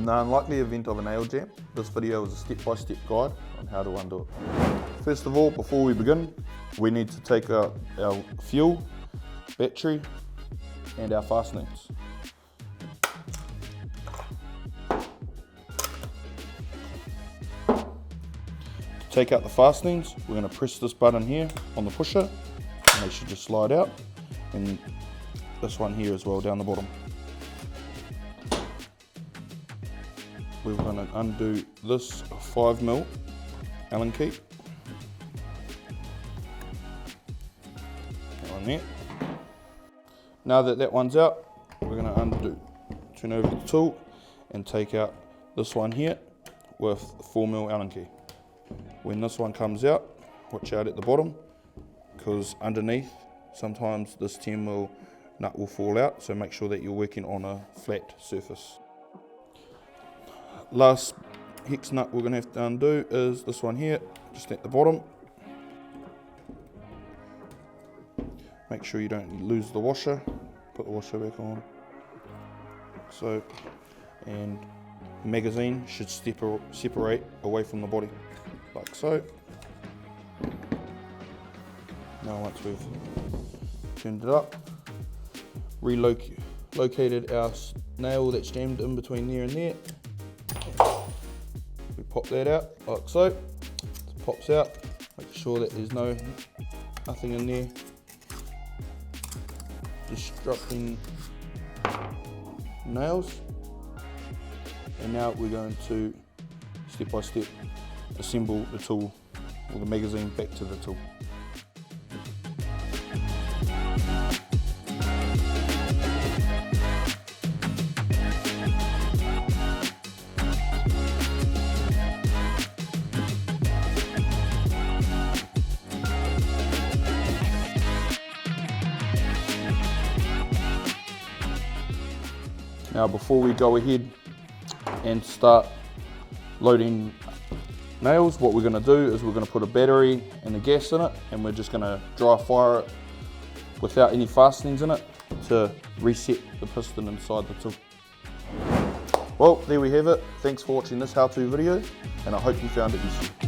In the unlikely event of a nail jam, this video is a step-by-step guide on how to undo it. First of all, before we begin, we need to take out our fuel, battery and our fastenings. To take out the fastenings, we're going to press this button here on the pusher and they should just slide out, and this one here as well down the bottom. We're going to undo this 5mm Allen key. That one there. Now that that one's out, we're going to turn over the tool and take out this one here with the 4mm Allen key. When this one comes out, watch out at the bottom, because underneath sometimes this 10mm nut will fall out, so make sure that you're working on a flat surface. Last hex nut we're going to have to undo is this one here, just at the bottom. Make sure you don't lose the washer. Put the washer back on, like so, and the magazine should separate away from the body, like so. Now once we've turned it up, relocated our nail that's jammed in between there and there, we pop that out like so. It pops out, make sure that there's nothing in there disrupting nails. And now we're going to step by step assemble the tool, or the magazine, back to the tool. Now before we go ahead and start loading nails, what we're going to do is we're going to put a battery and a gas in it, and we're just going to dry fire it without any fastenings in it to reset the piston inside the tool. Well, there we have it. Thanks for watching this how-to video, and I hope you found it useful.